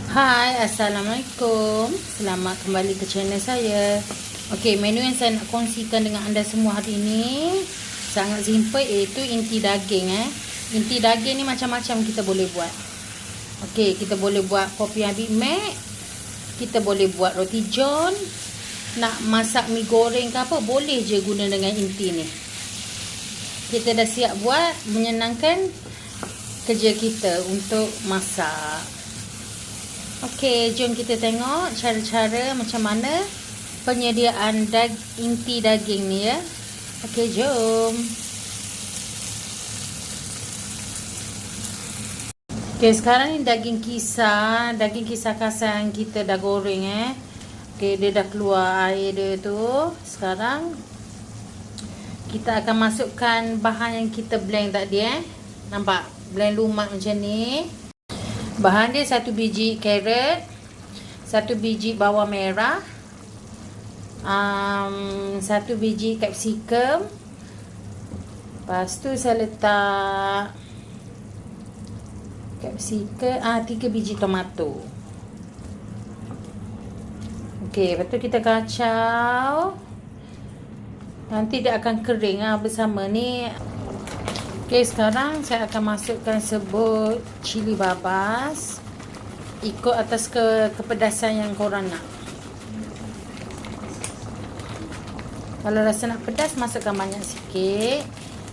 Hai, Assalamualaikum. Selamat kembali ke channel saya. Okey, menu yang saya nak kongsikan dengan anda semua hari ini sangat simple, iaitu inti daging. Inti daging ni macam-macam kita boleh buat. Okey, kita boleh buat popiah Big Mac. Kita boleh buat roti john. Nak masak mi goreng ke apa, boleh je guna dengan inti ni. Kita dah siap buat, menyenangkan kerja kita untuk masak. Okey, jom kita tengok cara-cara macam mana penyediaan inti daging ni ya. Okey, jom. Okey, sekarang ni daging kisar kasar yang kita dah goreng Okey, dia dah keluar air dia tu. Sekarang kita akan masukkan bahan yang kita blend tadi Nampak? Blend lumat macam ni. Bahan dia 1 biji carrot, 1 biji bawang merah, 1 biji capsicum. Lepas tu saya letak capsicum, 3 biji tomato. Okey, lepas tu kita kacau. Nanti dia akan kering bersama ni. Okey, sekarang saya akan masukkan serbuk cili babas. Ikut atas kepedasan yang korang nak. Kalau rasa nak pedas, masukkan banyak sikit.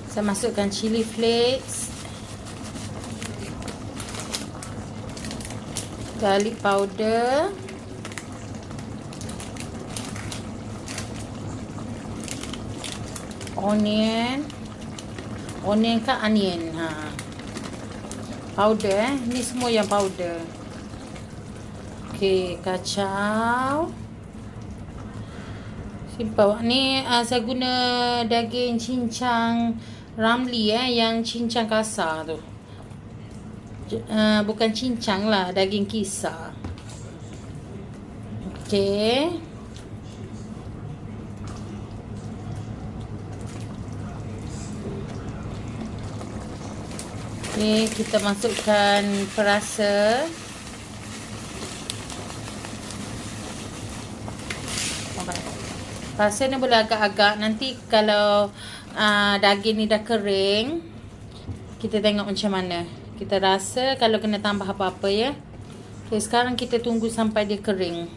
Saya masukkan cili flakes, garlic powder, onion ke onion powder ni semua yang powder. Okey, kacau. Simple. Ni saya guna daging cincang ramli yang cincang kasar tu. Bukan cincang lah, daging kisar. Okey. Ni kita masukkan perasa. Perasa ni boleh agak-agak. Nanti kalau daging ni dah kering, kita tengok macam mana. Kita rasa kalau kena tambah apa-apa ya. Okay, sekarang kita tunggu sampai dia kering.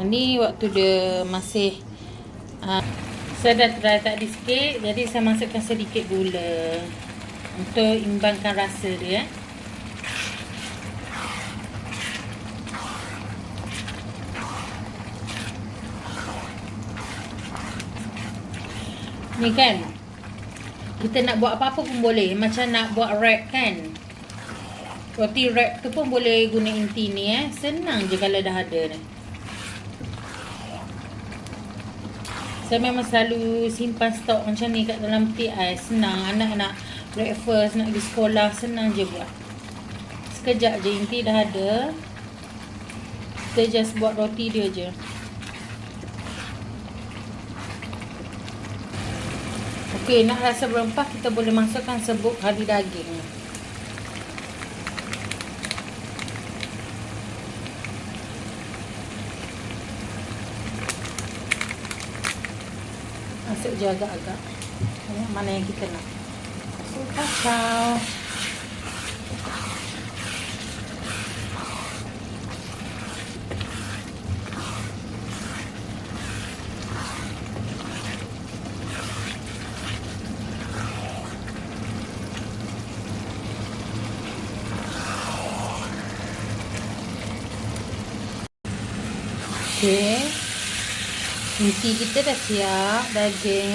Ni waktu dia masih saya dah try tadi sikit. Jadi saya masukkan sedikit gula untuk imbangkan rasa dia. Ni kan, kita nak buat apa-apa pun boleh. Macam nak buat wrap kan, roti wrap tu pun boleh guna inti ni Senang je kalau dah ada ni. Saya memang selalu simpan stok macam ni kat dalam peti ais. Senang, anak nak breakfast, nak pergi sekolah, senang je buat. Sekejap je inti dah ada. Kita just buat roti dia je. Okey, nak rasa berempah, kita boleh masukkan serbuk kari daging. Masuk je agak-agak. Mana yang kita nak. Kacau. Okey. Inti kita dah siap, daging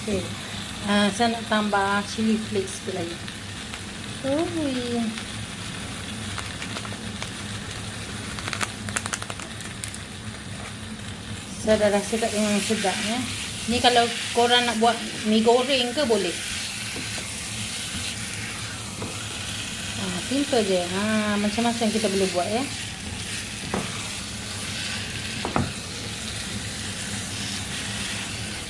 Okey. Saya nak tambah chili flakes sikit lagi. Saya dah rasa kat memang sedap Ni kalau korang nak buat mi goreng ke boleh. Simple je. Macam-macam kita boleh buat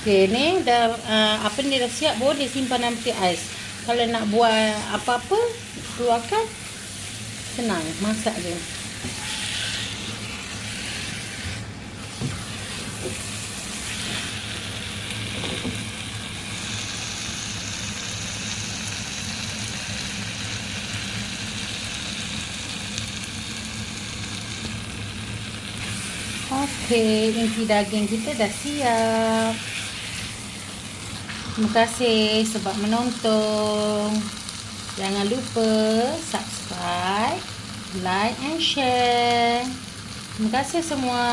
Okey, ni dah apa ni dah siap, boleh simpan dalam peti ais. Kalau nak buat apa-apa, Keluarkan. Senang, masak je. Okey, inti daging kita dah siap. Terima kasih sebab menonton. Jangan lupa subscribe, like and share. Terima kasih semua.